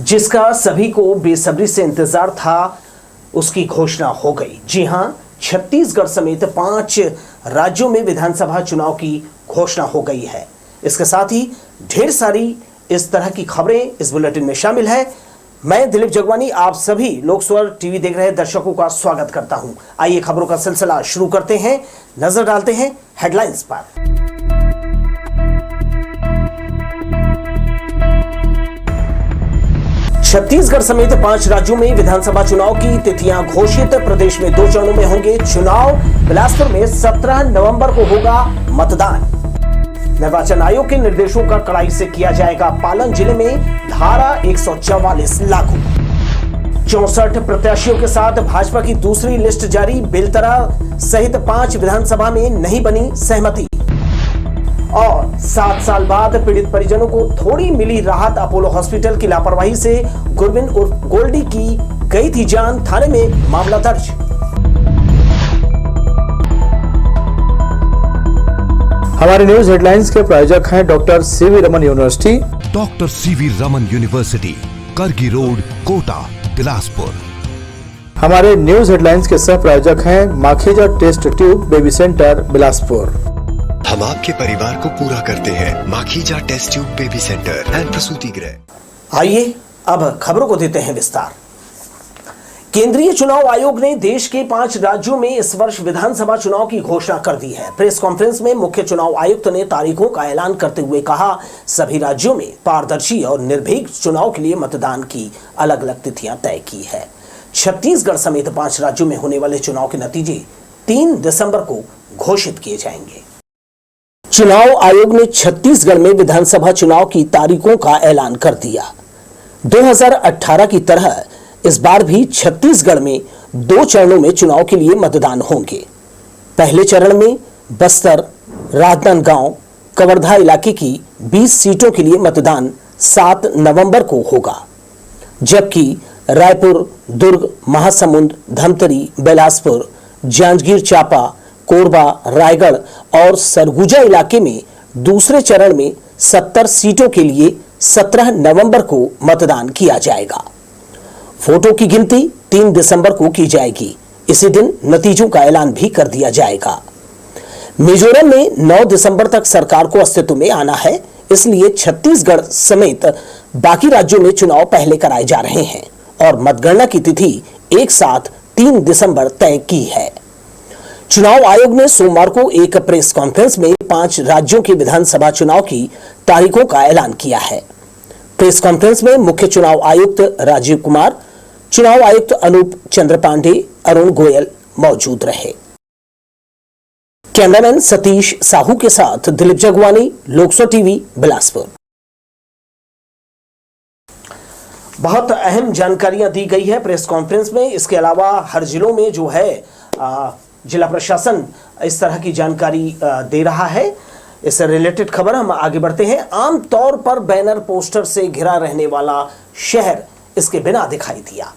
जिसका सभी को बेसब्री से इंतजार था, उसकी घोषणा हो गई। जी हां, छत्तीसगढ़ समेत 5 राज्यों में विधानसभा चुनाव की घोषणा हो गई है। इसके साथ ही ढेर सारी इस तरह की खबरें इस बुलेटिन में शामिल है। मैं दिलीप जगवानी आप सभी लोकस्वर टीवी देख रहे दर्शकों का स्वागत करता हूं। आइए खबरों का सिलसिला शुरू करते हैं। नजर डालते हैं हेडलाइंस पर। छत्तीसगढ़ समेत 5 राज्यों में विधानसभा चुनाव की तिथियां घोषित। प्रदेश में 2 चरणों में होंगे चुनाव। बिलासपुर में 17 नवंबर को होगा मतदान। निर्वाचन आयोग के निर्देशों का कड़ाई से किया जाएगा पालन। जिले में धारा 144 लागू। 64 प्रत्याशियों के साथ भाजपा की दूसरी लिस्ट जारी। बेलतरा सहित 5 विधानसभा में नहीं बनी सहमति। और 7 साल बाद पीड़ित परिजनों को थोड़ी मिली राहत। अपोलो हॉस्पिटल की लापरवाही से गुरविन उर्फ गोल्डी की गई थी जान। थाने में मामला दर्ज। हमारे न्यूज हेडलाइंस के प्रायोजक हैं doctor CV Raman university. Doctor CV Raman university, Kargi road, Kota, Bilaspur. हमारे न्यूज हेडलाइंस के सह प्रायोजक हैं Makhija test tube baby centre, Bilaspur. हम आपके परिवार को पूरा करते हैं। Makhija test tube baby centre and प्रसूति गृह। आइए अब खबरों को देते हैं विस्तार। केंद्रीय चुनाव आयोग ने देश के 5 राज्यों में इस वर्ष विधानसभा चुनाव की घोषणा कर दी है। प्रेस कॉन्फ्रेंस में मुख्य चुनाव आयुक्त ने तारीखों का ऐलान करते हुए कहा, सभी राज्यों में पारदर्शी और निर्भीक चुनाव के लिए मतदान की अलग अलग तिथियां तय की है। छत्तीसगढ़ समेत 5 राज्यों में होने वाले चुनाव के नतीजे 3 दिसंबर को घोषित किए जाएंगे। चुनाव आयोग ने छत्तीसगढ़ में विधानसभा चुनाव की तारीखों का ऐलान कर दिया। 2018 की तरह इस बार भी छत्तीसगढ़ में 2 चरणों में चुनाव के लिए मतदान होंगे। पहले चरण में बस्तर, राजनांदगांव, कवर्धा इलाके की 20 सीटों के लिए मतदान 7 नवंबर को होगा, जबकि रायपुर, दुर्ग, महासमुंद, धमतरी, बिलासपुर, जांजगीर चांपा, कोरबा, रायगढ़ और सरगुजा इलाके में दूसरे चरण में 70 सीटों के लिए 17 नवंबर को मतदान किया जाएगा। फोटो की गिनती 3 दिसंबर को की जाएगी। इसी दिन नतीजों का ऐलान भी कर दिया जाएगा। मिजोरम में 9 दिसंबर तक सरकार को अस्तित्व में आना है, इसलिए छत्तीसगढ़ समेत बाकी राज्यों में चुनाव पहले कराए जा रहे हैं और मतगणना की तिथि एक साथ 3 दिसंबर तय की है। चुनाव आयोग ने सोमवार को एक प्रेस कॉन्फ्रेंस में 5 राज्यों के विधानसभा चुनाव की तारीखों का ऐलान किया है। प्रेस कॉन्फ्रेंस में मुख्य चुनाव आयुक्त राजीव कुमार, चुनाव आयुक्त अनूप चंद्र पांडे, अरुण गोयल मौजूद रहे। कैमरामैन सतीश साहू के साथ दिलीप जगवानी, लोकस्वर टीवी, बिलासपुर। बहुत अहम जानकारियां दी गई है प्रेस कॉन्फ्रेंस में। इसके अलावा हर जिलों में जो है जिला प्रशासन इस तरह की जानकारी दे रहा है। इससे रिलेटेड खबर हम आगे बढ़ते हैं। आम तौर पर बैनर पोस्टर से घिरा रहने वाला शहर इसके बिना दिखाई दिया।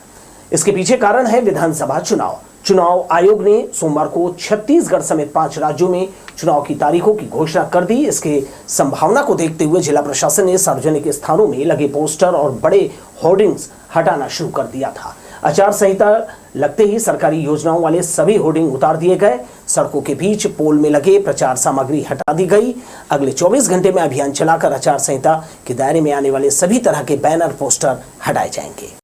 इसके पीछे कारण है विधानसभा चुनाव। चुनाव आयोग ने सोमवार को छत्तीसगढ़ समेत 5 राज्यों में चुनाव की तारीखों की घोषणा कर दी। इसके संभावना को देखते हुए जिला प्रशासन ने सार्वजनिक स्थानों में लगे पोस्टर और बड़े होर्डिंग्स हटाना शुरू कर दिया था। आचार संहिता लगते ही सरकारी योजनाओं वाले सभी होर्डिंग उतार दिए गए। सड़कों के बीच पोल में लगे प्रचार सामग्री हटा दी गई। अगले 24 घंटे में अभियान चलाकर आचार संहिता के दायरे में आने वाले सभी तरह के बैनर पोस्टर हटाए जाएंगे।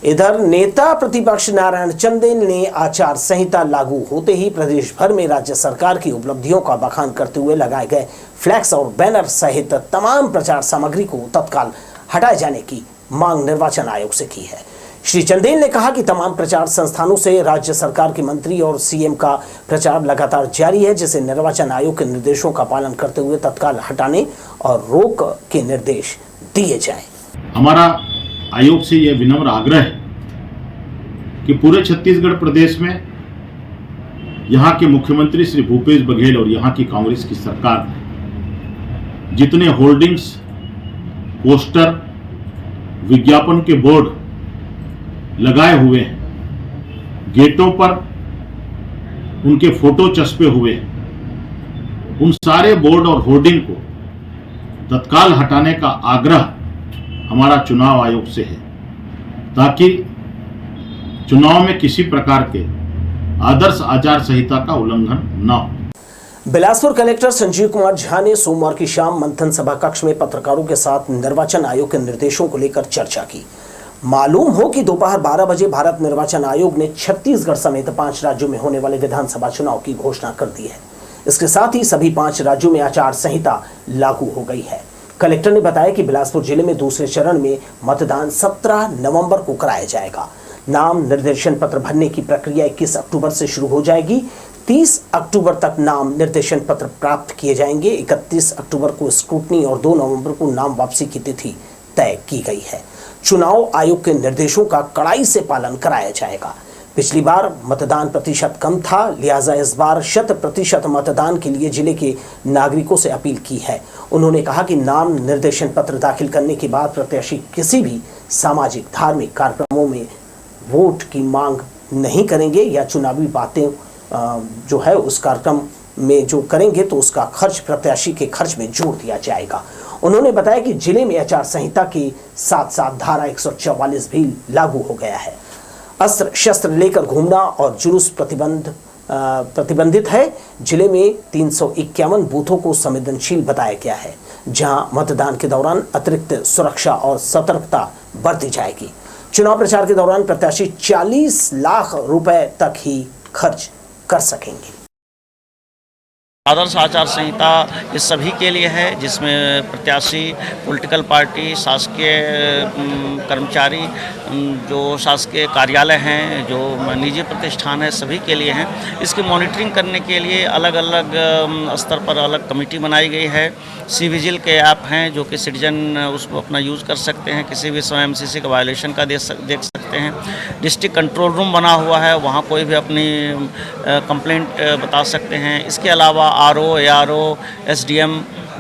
इधर नेता प्रतिपक्ष नारायण चंदेल ने आचार संहिता लागू होते ही प्रदेश भर में राज्य सरकार की उपलब्धियों का बखान करते हुए लगाए गए फ्लैक्स और बैनर सहित तमाम प्रचार सामग्री को तत्काल हटाए जाने की मांग निर्वाचन आयोग से की है। श्री चंदेल ने कहा कि तमाम प्रचार संस्थानों से राज्य सरकार के मंत्री और सीएम का प्रचार लगातार जारी है, जिसे निर्वाचन आयोग के निर्देशों का पालन करते हुए तत्काल हटाने और रोक के निर्देश दिए जाएं। हमारा आयोग से यह विनम्र आग्रह है कि पूरे छत्तीसगढ़ प्रदेश में यहाँ के मुख्यमंत्री श्री भूपेश बघेल और यहाँ की कांग्रेस की सरकार जितने होर्डिंग्स, पोस्टर, विज्ञापन के बोर्ड लगाए हुए हैं, गेटों पर उनके फोटो चस्पे हुए, उन सारे बोर्ड और होर्डिंग को तत्काल हटाने का आग्रह हमारा चुनाव आयोग से है, ताकि चुनाव में किसी प्रकार के आदर्श आचार संहिता का उल्लंघन न हो। बिलासपुर कलेक्टर संजीव कुमार झा ने सोमवार की शाम मंथन सभा कक्ष में पत्रकारों के साथ निर्वाचन आयोग के निर्देशों को लेकर चर्चा की। मालूम हो कि दोपहर 12 बजे भारत निर्वाचन आयोग ने छत्तीसगढ़ समेत 5 राज्यों में होने वाले विधानसभा चुनाव की घोषणा कर दी है। इसके साथ ही सभी 5 राज्यों में आचार संहिता लागू हो गई है। कलेक्टर ने बताया कि बिलासपुर जिले में दूसरे चरण में मतदान 17 नवंबर को कराया जाएगा। नाम निर्देशन पत्र भरने की प्रक्रिया 21 अक्टूबर से शुरू हो जाएगी। 30 अक्टूबर तक नाम निर्देशन पत्र प्राप्त किए जाएंगे। 31 अक्टूबर को स्क्रूटनी और 2 नवंबर को नाम वापसी की तिथि तय की गई है। चुनाव आयोग के निर्देशों का कड़ाई से पालन कराया जाएगा। पिछली बार मतदान प्रतिशत कम था, लिहाजा इस बार 100% मतदान के लिए जिले के नागरिकों से अपील की है। उन्होंने कहा कि नाम निर्देशन पत्र दाखिल करने के बाद प्रत्याशी किसी भी सामाजिक धार्मिक कार्यक्रमों में वोट की मांग नहीं करेंगे या चुनावी बातें जो है उस कार्यक्रम में जो करेंगे तो उसका खर्च प्रत्याशी के खर्च में जोड़ दिया जाएगा। उन्होंने बताया कि जिले में आचार संहिता के साथ साथ धारा 144 भी लागू हो गया है। अस्त्र शस्त्र लेकर घूमना और जुलूस प्रतिबंधित है। जिले में 351 बूथों को संवेदनशील बताया गया है, जहां मतदान के दौरान अतिरिक्त सुरक्षा और सतर्कता बरती जाएगी। चुनाव प्रचार के दौरान प्रत्याशी 40 लाख रुपए तक ही खर्च कर सकेंगे। आदर्श आचार संहिता इस सभी के लिए है, जिसमें प्रत्याशी, पॉलिटिकल पार्टी, शासकीय कर्मचारी, जो शासकीय कार्यालय हैं, जो निजी प्रतिष्ठान है, सभी के लिए हैं। इसकी मॉनिटरिंग करने के लिए अलग अलग स्तर पर अलग कमेटी बनाई गई है। सी-विजिल के ऐप हैं जो कि सिटीजन उसको अपना यूज़ कर सकते हैं, किसी भी समय MCC का वायलेशन का देख सकते हैं। डिस्ट्रिक्ट कंट्रोल रूम बना हुआ है, वहाँ कोई भी अपनी कंप्लेंट बता सकते हैं। इसके अलावा RO, ARO, SDM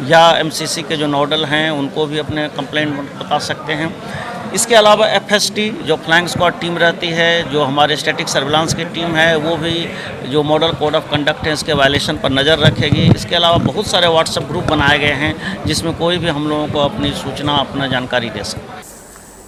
या MCC के जो नोडल हैं उनको भी अपने कंप्लेंट बता सकते हैं। इसके अलावा FST जो फ्लाइंग स्क्वाड टीम रहती है, जो हमारे स्टैटिक सर्विलांस की टीम है, वो भी जो मॉडल कोड ऑफ कंडक्ट है इसके वायलेशन पर नज़र रखेगी। इसके अलावा बहुत सारे व्हाट्सएप ग्रुप बनाए गए हैं जिसमें कोई भी हम लोगों को अपनी सूचना, अपना जानकारी दे सकता है।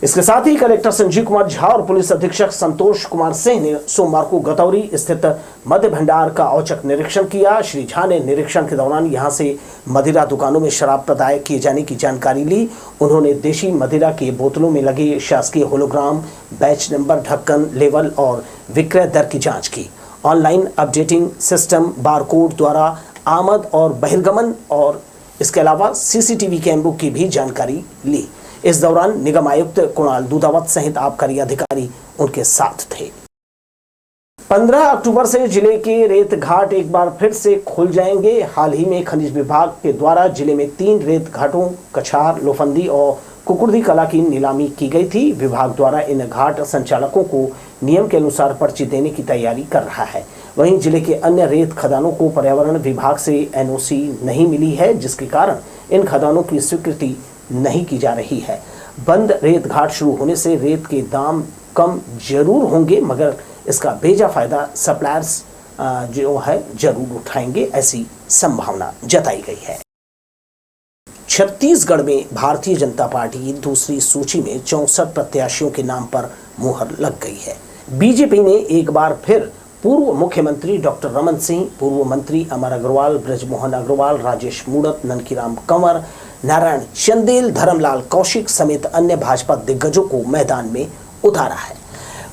इसके साथ ही कलेक्टर संजीव कुमार झा और पुलिस अधीक्षक संतोष कुमार सिंह ने सोमवार को गतौरी स्थित मद्य भंडार का औचक निरीक्षण किया। श्री झा ने निरीक्षण के दौरान यहां से मदिरा दुकानों में शराब प्रदाय किए जाने की जानकारी ली। उन्होंने देशी मदिरा के बोतलों में लगे शासकीय होलोग्राम, बैच नंबर, ढक्कन, लेवल और विक्रय दर की जाँच की। ऑनलाइन अपडेटिंग सिस्टम, बारकोड द्वारा आमद और बहिर्गमन और इसके अलावा CCTV कैमरों की भी जानकारी ली। इस दौरान निगम आयुक्त कुणाल दूधावत सहित आबकारी अधिकारी उनके साथ थे। 15 अक्टूबर से जिले के रेत घाट एक बार फिर से खुल जाएंगे। हाल ही में खनिज विभाग के द्वारा जिले में 3 रेत घाटों कछार, लोफंदी और कुकुर्दी कला की नीलामी की गई थी। विभाग द्वारा इन घाट संचालकों को नियम के अनुसार पर्ची देने की तैयारी कर रहा है। वहीं जिले के अन्य रेत खदानों को पर्यावरण विभाग से NOC नहीं मिली है, जिसके कारण इन खदानों की स्वीकृति नहीं की जा रही है। बंद रेत घाट शुरू होने से रेत के दाम कम जरूर होंगे, मगर इसका बेजा फायदा सप्लायर्स जो है जरूर उठाएंगे, ऐसी संभावना जताई गई है। छत्तीसगढ़ में भारतीय जनता पार्टी दूसरी सूची में 64 प्रत्याशियों के नाम पर मुहर लग गई है। बीजेपी ने एक बार फिर पूर्व मुख्यमंत्री डॉक्टर रमन सिंह, पूर्व मंत्री अमर अग्रवाल, ब्रजमोहन अग्रवाल, राजेश मूणत, ननकीराम कंवर, नारायण चंदेल, धर्मलाल कौशिक समेत अन्य भाजपा दिग्गजों को मैदान में उतारा है।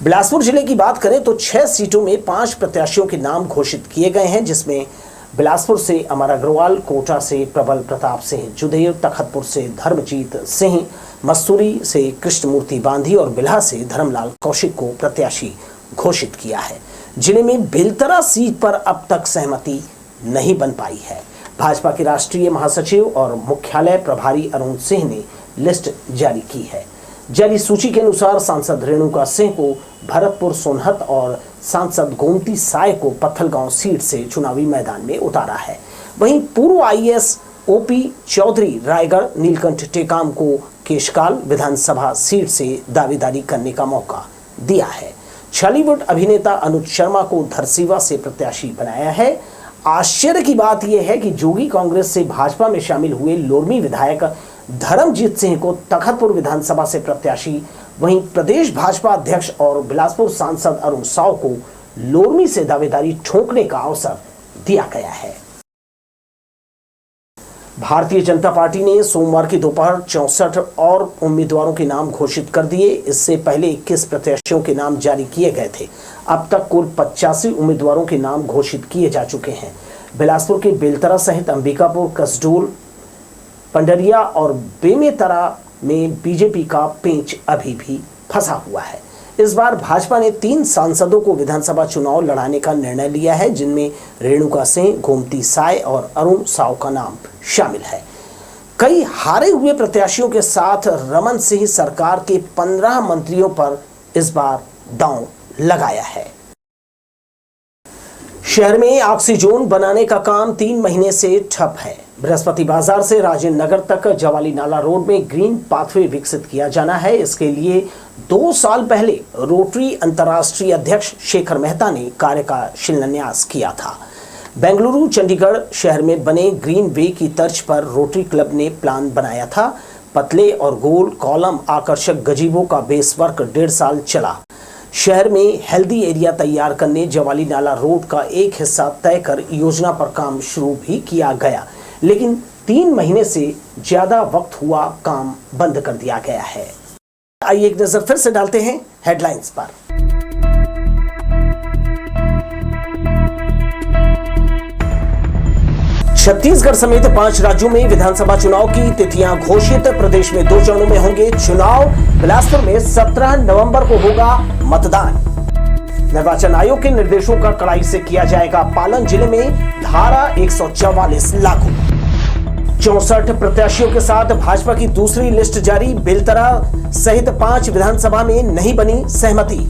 बिलासपुर जिले की बात करें तो 6 सीटों में 5 प्रत्याशियों के नाम घोषित किए गए हैं, जिसमें बिलासपुर से अमर अग्रवाल, कोटा से प्रबल प्रताप सिंह जुदेव, तखतपुर से धर्मजीत सिंह, मस्तूरी से कृष्णमूर्ति बांधी और बिल्हा से धर्मलाल कौशिक को प्रत्याशी घोषित किया है। जिले में बेलतरा सीट पर अब तक सहमति नहीं बन पाई है। भाजपा के राष्ट्रीय महासचिव और मुख्यालय प्रभारी अरुण सिंह ने लिस्ट जारी की है। जारी सूची के अनुसार सांसद रेणुका सिंह को भरतपुर सोनहत और सांसद गोमती साय को पत्थलगांव सीट से चुनावी मैदान में उतारा है। वहीं पूर्व IAS OP चौधरी रायगढ़, नीलकंठ टेकाम को केशकाल विधानसभा सीट से दावेदारी करने का मौका दिया है। बॉलीवुड अभिनेता अनुज शर्मा को धरसीवा से प्रत्याशी बनाया है। आश्चर्य की बात यह है कि जोगी कांग्रेस से भाजपा में शामिल हुए लोरमी विधायक धर्मजीत सिंह को तखतपुर विधानसभा से प्रत्याशी, वहीं प्रदेश भाजपा अध्यक्ष और बिलासपुर सांसद अरुण साव को लोरमी से दावेदारी ठोकने का अवसर दिया गया है। भारतीय जनता पार्टी ने सोमवार की दोपहर 64 और उम्मीदवारों के नाम घोषित कर दिए। इससे पहले 21 प्रत्याशियों के नाम जारी किए गए थे। अब तक कुल 85 उम्मीदवारों के नाम घोषित किए जा चुके हैं। बिलासपुर के बेलतरा सहित अंबिकापुर, कसडोल, पंडरिया और बेमेतरा में बीजेपी का पेंच अभी भी फंसा हुआ है। इस बार भाजपा ने 3 सांसदों को विधानसभा चुनाव लड़ाने का निर्णय लिया है, जिनमें रेणुका सिंह, गोमती साय और अरुण साव का नाम शामिल है। कई हारे हुए प्रत्याशियों के साथ रमन सिंह सरकार के 15 मंत्रियों पर इस बार दांव लगाया है। शहर में ऑक्सीजोन बनाने का काम 3 महीने से ठप है। बृहस्पति बाजार से राजेंद्र नगर तक जवाली नाला रोड में ग्रीन पाथवे विकसित किया जाना है। इसके लिए 2 साल पहले रोटरी अंतर्राष्ट्रीय अध्यक्ष शेखर मेहता ने कार्य का शिलान्यास किया था। बेंगलुरु, चंडीगढ़ शहर में बने ग्रीन वे की तर्ज पर रोटरी क्लब ने प्लान बनाया था। पतले और गोल कॉलम आकर्षक गजीबो का बेस वर्क 1.5 साल चला। शहर में हेल्दी एरिया तैयार करने जवाली नाला रोड का एक हिस्सा तय कर योजना पर काम शुरू भी किया गया, लेकिन 3 महीने से ज्यादा वक्त हुआ काम बंद कर दिया गया है। आइए एक नजर फिर से डालते हैं हेडलाइंस पर। छत्तीसगढ़ समेत 5 राज्यों में विधानसभा चुनाव की तिथियां घोषित। प्रदेश में 2 चरणों में होंगे चुनाव। बिलासपुर में 17 नवंबर को होगा मतदान। निर्वाचन आयोग के निर्देशों का कड़ाई से किया जाएगा पालन। जिले में धारा 144 लागू। 64 प्रत्याशियों के साथ भाजपा की दूसरी लिस्ट जारी। बेलतरा सहित 5 विधानसभा में नहीं बनी सहमति।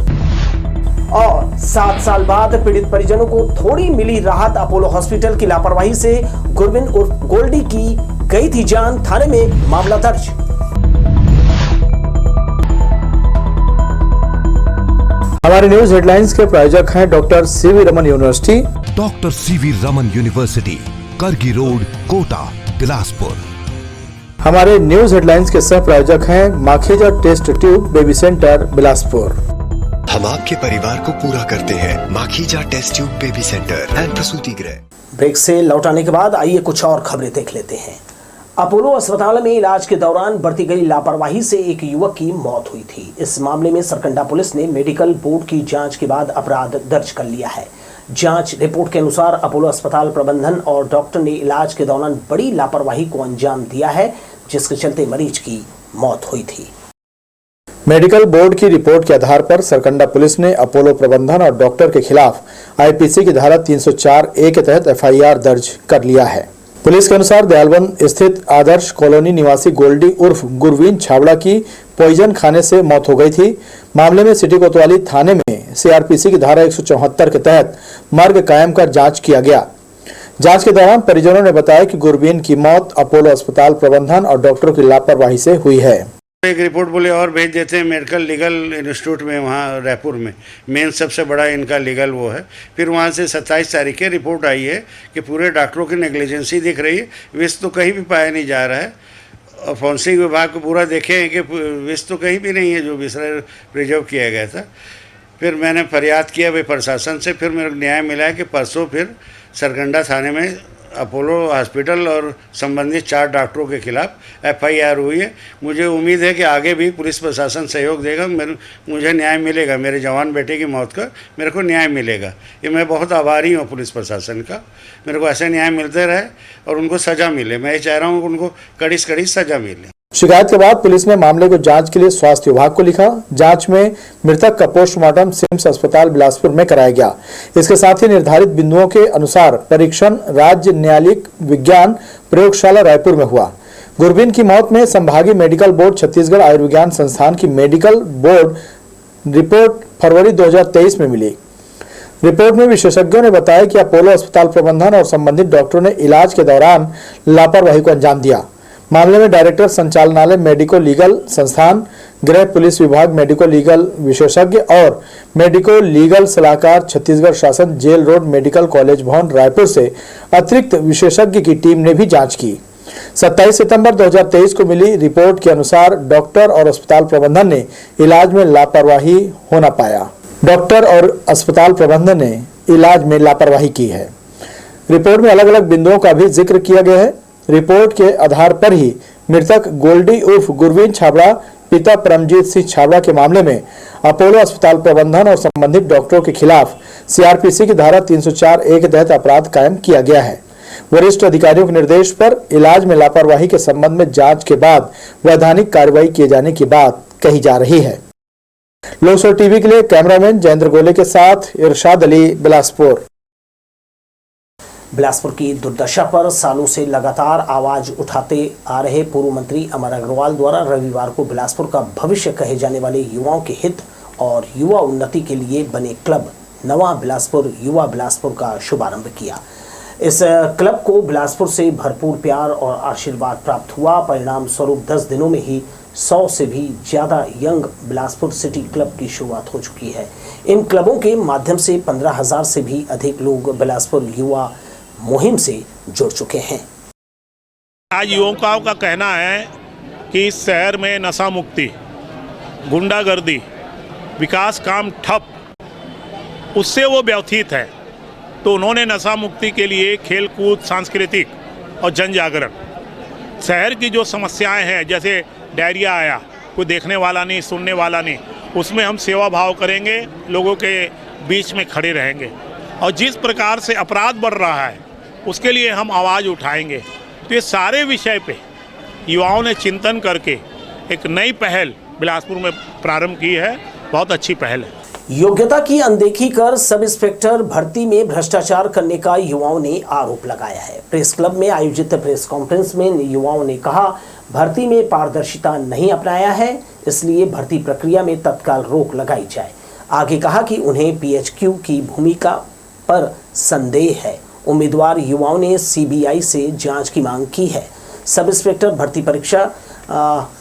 और 7 साल बाद पीड़ित परिजनों को थोड़ी मिली राहत। अपोलो हॉस्पिटल की लापरवाही से गुरविन उर्फ गोल्डी की गई थी जान। थाने में मामला दर्ज। हमारे न्यूज हेडलाइंस के प्रायोजक हैं doctor CV Raman university. Doctor CV Raman university, Kargi road, Kota, Bilaspur. हमारे न्यूज हेडलाइंस के सह प्रायोजक हैं Makhija test tube baby centre, Bilaspur. हम आपके परिवार को पूरा करते हैं। Makhija test tube baby centre and प्रसूति गृह। ब्रेक से लौट आने के बाद आइए कुछ और खबरें देख लेते हैं। अपोलो अस्पताल में इलाज के दौरान बरती गई लापरवाही से एक युवक की मौत हुई थी। इस मामले में सरकंडा पुलिस ने मेडिकल बोर्ड की जांच के बाद अपराध दर्ज कर लिया है। जांच रिपोर्ट के अनुसार अपोलो अस्पताल प्रबंधन और डॉक्टर ने इलाज के दौरान बड़ी लापरवाही को अंजाम दिया है, जिसके चलते मरीज की मौत हुई थी। मेडिकल बोर्ड की रिपोर्ट के आधार पर सरकंडा पुलिस ने अपोलो प्रबंधन और डॉक्टर के खिलाफ आईपीसी की धारा 304A के तहत एफआईआर दर्ज कर लिया है। पुलिस के अनुसार दयालबंद स्थित आदर्श कॉलोनी निवासी गोल्डी उर्फ गुरवीन छाबड़ा की पॉइजन खाने से मौत हो गई थी। मामले में सिटी कोतवाली थाने में सीआरपीसी की धारा 174 के तहत मर्ग कायम कर जांच किया गया। जांच के दौरान परिजनों ने बताया कि गुरवीन की मौत अपोलो अस्पताल प्रबंधन और डॉक्टरों की लापरवाही से हुई है। एक रिपोर्ट बोले और भेज देते हैं मेडिकल लीगल इंस्टीट्यूट में, वहाँ रायपुर में मेन सबसे बड़ा इनका लीगल वो है। फिर वहाँ से 27 तारीख की रिपोर्ट आई है कि पूरे डॉक्टरों की नेग्लिजेंसी दिख रही है। विष तो कहीं भी पाया नहीं जा रहा है और फॉरेंसिक विभाग को पूरा देखे हैं कि विष तो कहीं भी नहीं है जो विष प्रिजर्व किया गया था। फिर मैंने फरियाद किया भाई प्रशासन से। फिर मेरे को न्याय मिला है कि परसों फिर सरकंडा थाने में अपोलो हॉस्पिटल और संबंधित 4 डॉक्टरों के खिलाफ एफआईआर हुई है। मुझे उम्मीद है कि आगे भी पुलिस प्रशासन सहयोग देगा। मुझे न्याय मिलेगा। मेरे जवान बेटे की मौत का मेरे को न्याय मिलेगा। ये मैं बहुत आभारी हूँ पुलिस प्रशासन का। मेरे को ऐसे न्याय मिलते रहे और उनको सज़ा मिले। मैं ये चाह रहा हूँ कि उनको कड़ी से कड़ी सज़ा मिले। शिकायत के बाद पुलिस ने मामले को जांच के लिए स्वास्थ्य विभाग को लिखा। जांच में मृतक का पोस्टमार्टम सिम्स अस्पताल बिलासपुर में कराया गया। इसके साथ ही निर्धारित बिंदुओं के अनुसार परीक्षण राज्य न्यायालयिक विज्ञान प्रयोगशाला रायपुर में हुआ। गुरबीन की मौत में संभागीय मेडिकल बोर्ड छत्तीसगढ़ आयुर्विज्ञान संस्थान की मेडिकल बोर्ड रिपोर्ट फरवरी 2023 में मिली। रिपोर्ट में विशेषज्ञों ने बताया कि अपोलो अस्पताल प्रबंधन और संबंधित डॉक्टरों ने इलाज के दौरान लापरवाही को अंजाम दिया। मामले में डायरेक्टर संचालनालय मेडिको लीगल संस्थान, गृह पुलिस विभाग मेडिको लीगल विशेषज्ञ और मेडिको लीगल सलाहकार छत्तीसगढ़ शासन जेल रोड मेडिकल कॉलेज भवन रायपुर से अतिरिक्त विशेषज्ञ की टीम ने भी जांच की। 27 सितंबर 2023 को मिली रिपोर्ट के अनुसार डॉक्टर और अस्पताल प्रबंधन ने इलाज में लापरवाही होना पाया। डॉक्टर और अस्पताल प्रबंधन ने इलाज में लापरवाही की है। रिपोर्ट में अलग अलग बिंदुओं का भी जिक्र किया गया है। रिपोर्ट के आधार पर ही मृतक गोल्डी उर्फ गुरवीन छाबड़ा पिता परमजीत सिंह छाबड़ा के मामले में अपोलो अस्पताल प्रबंधन और संबंधित डॉक्टरों के खिलाफ सीआरपीसी की धारा 304(a) के तहत अपराध कायम किया गया है। वरिष्ठ अधिकारियों के निर्देश पर इलाज में लापरवाही के संबंध में जांच के बाद वैधानिक कार्रवाई किए जाने की बात कही जा रही है। लोकसभा टीवी के लिए कैमरामैन जयेंद्र गोले के साथ इरशाद अली, बिलासपुर। बिलासपुर की दुर्दशा पर सालों से लगातार आवाज उठाते आ रहे पूर्व मंत्री अमर अग्रवाल द्वारा रविवार को बिलासपुर का भविष्य कहे जाने वाले युवाओं के हित और युवा उन्नति के लिए बने क्लब नवा बिलासपुर युवा बिलासपुर का शुभारंभ किया। इस क्लब को बिलासपुर से भरपूर प्यार और आशीर्वाद प्राप्त हुआ। परिणाम स्वरूप 10 दिनों में ही 100 से भी ज़्यादा यंग बिलासपुर सिटी क्लब की शुरुआत हो चुकी है। इन क्लबों के माध्यम से 15,000 से भी अधिक लोग बिलासपुर युवा मुहिम से जुड़ चुके हैं। आज युवकों का कहना है कि इस शहर में नशा मुक्ति, गुंडागर्दी, विकास काम ठप, उससे वो व्यथित है। तो उन्होंने नशा मुक्ति के लिए खेलकूद, सांस्कृतिक और जन जागरण, शहर की जो समस्याएं हैं जैसे डायरिया आया, कोई देखने वाला नहीं, सुनने वाला नहीं, उसमें हम सेवा भाव करेंगे, लोगों के बीच में खड़े रहेंगे। और जिस प्रकार से अपराध बढ़ रहा है उसके लिए हम आवाज़ उठाएंगे। तो ये सारे विषय पे युवाओं ने चिंतन करके एक नई पहल बिलासपुर में प्रारंभ की है। बहुत अच्छी पहल है। योग्यता की अनदेखी कर सब इंस्पेक्टर भर्ती में भ्रष्टाचार करने का युवाओं ने आरोप लगाया है। प्रेस क्लब में आयोजित प्रेस कॉन्फ्रेंस में युवाओं ने कहा, भर्ती में पारदर्शिता नहीं अपनाया है, इसलिए भर्ती प्रक्रिया में तत्काल रोक लगाई जाए। आगे कहा कि उन्हें पीएचक्यू की भूमिका पर संदेह है। उम्मीदवार युवाओं ने सीबीआई से जांच की मांग की है। सब इंस्पेक्टर भर्ती परीक्षा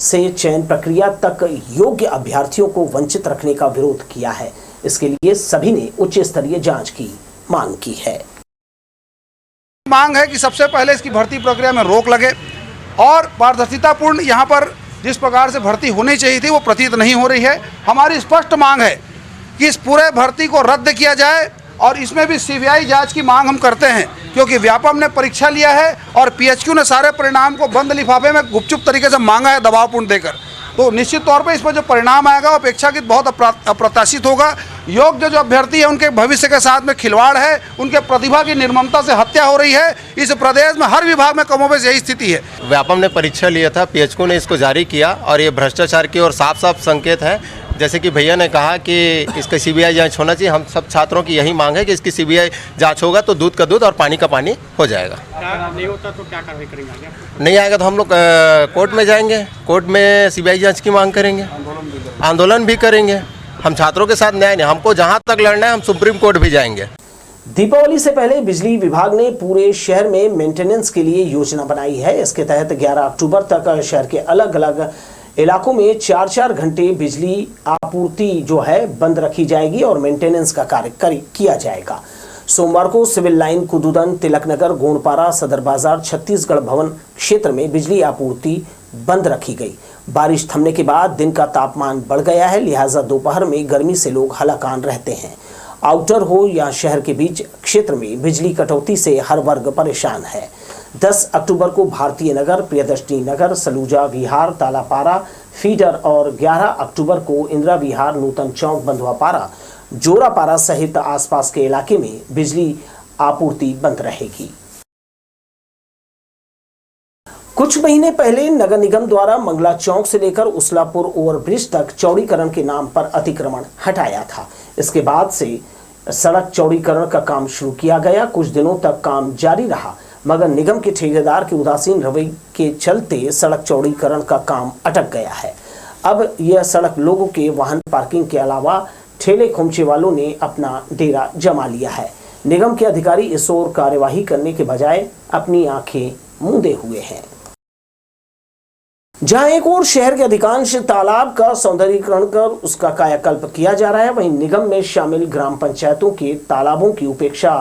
से चयन प्रक्रिया तक योग्य अभ्यर्थियों को वंचित रखने का विरोध किया है। इसके लिए सभी ने उच्च स्तरीय जांच की मांग की है। मांग है कि सबसे पहले इसकी भर्ती प्रक्रिया में रोक लगे और पारदर्शितापूर्ण यहाँ पर जिस प्रकार से भर्ती होनी चाहिए थी वो प्रतीत नहीं हो रही है। हमारी स्पष्ट मांग है कि इस पूरे भर्ती को रद्द किया जाए और इसमें भी सीबीआई जांच की मांग हम करते हैं, क्योंकि व्यापम ने परीक्षा लिया है और पीएचक्यू ने सारे परिणाम को बंद लिफाफे में गुपचुप तरीके से मांगा है, दबावपूर्ण देकर। तो निश्चित तौर पे इस पर जो परिणाम आएगा वो अपेक्षाकृत बहुत अप्रत्याशित होगा। योग्य जो अभ्यर्थी है उनके भविष्य के साथ में खिलवाड़ है, उनके प्रतिभा की निर्ममता से हत्या हो रही है। इस प्रदेश में हर विभाग में कमोबेश यही स्थिति है। व्यापम ने परीक्षा लिया था, पीएचक्यू ने इसको जारी किया और ये भ्रष्टाचार की ओर साफ साफ संकेत है। जैसे कि भैया ने कहा कि इसका सीबीआई जांच होना चाहिए। हम सब छात्रों की यही मांग है कि इसकी सीबीआई जांच होगा तो दूध का दूध और पानी का पानी हो जाएगा। नहीं होता तो क्या कार्रवाई करेंगे? नहीं आएगा तो हम लोग कोर्ट में जाएंगे, कोर्ट में सीबीआई जांच की मांग करेंगे, आंदोलन भी करेंगे। हम छात्रों के साथ न्याय नहीं, हमको जहाँ तक लड़ना है हम सुप्रीम कोर्ट भी जाएंगे। दीपावली से पहले बिजली विभाग ने पूरे शहर में मेंटेनेंस के लिए योजना बनाई है। इसके तहत 11 अक्टूबर तक शहर के अलग अलग इलाकों में 4-4 घंटे बिजली आपूर्ति जो है बंद रखी जाएगी और मेंटेनेंस का कार्य किया जाएगा। सोमवार को सिविल लाइन, कुदूदन, तिलक नगर, गोंडपारा, सदर बाजार, छत्तीसगढ़ भवन क्षेत्र में बिजली आपूर्ति बंद रखी गई। बारिश थमने के बाद दिन का तापमान बढ़ गया है, लिहाजा दोपहर में गर्मी से लोग हलाकान रहते हैं। आउटर हो या शहर के बीच क्षेत्र में बिजली कटौती से हर वर्ग परेशान है। 10 अक्टूबर को भारतीय नगर, प्रियदर्शनी नगर, सलूजा विहार, तालापारा, फीडर और 11 अक्टूबर को इंदिरा विहार, नूतन चौक, बंधुआपारा, जोरापारा सहित आसपास के इलाके में बिजली आपूर्ति बंद रहेगी। कुछ महीने पहले नगर निगम द्वारा मंगला चौक से लेकर उसलापुर ओवरब्रिज तक चौड़ीकरण के नाम पर अतिक्रमण हटाया था। इसके बाद से सड़क चौड़ीकरण का काम शुरू किया गया। कुछ दिनों तक काम जारी रहा, मगर निगम के ठेकेदार के उदासीन रवैये के चलते सड़क चौड़ीकरण का काम अटक गया है। अब यह सड़क लोगों के वाहन पार्किंग के अलावा ठेले खोमचे वालों ने अपना डेरा जमा लिया है। निगम के अधिकारी इस ओर कार्यवाही करने के बजाय अपनी आंखें मूंदे हुए हैं। जहां एक और शहर के अधिकांश तालाब का सौंदर्यीकरण कर उसका कायाकल्प किया जा रहा है, वहीं निगम में शामिल ग्राम पंचायतों के तालाबों की उपेक्षा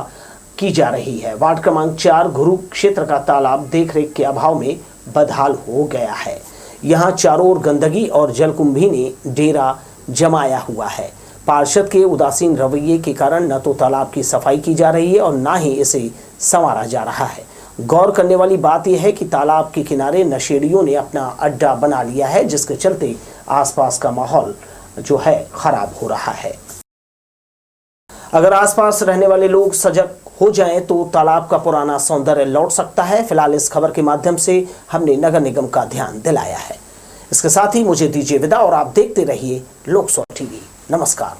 की जा रही है। वार्ड क्रमांक 4 गुरु क्षेत्र का तालाब देखरेख के अभाव में बदहाल हो गया है। यहाँ चारों ओर गंदगी और जलकुंभी ने डेरा जमाया हुआ है। पार्षद के उदासीन रवैये के कारण न तो तालाब की सफाई की जा रही है और न ही इसे संवारा जा रहा है। गौर करने वाली बात यह है कि तालाब के किनारे नशेड़ियों ने अपना अड्डा बना लिया है, जिसके चलते आसपास का माहौल जो है खराब हो रहा है। अगर आसपास रहने वाले लोग सजग हो जाएं तो तालाब का पुराना सौंदर्य लौट सकता है। फिलहाल इस खबर के माध्यम से हमने नगर निगम का ध्यान दिलाया है। इसके साथ ही मुझे दीजिए विदा और आप देखते रहिए लोक 100 टीवी। नमस्कार।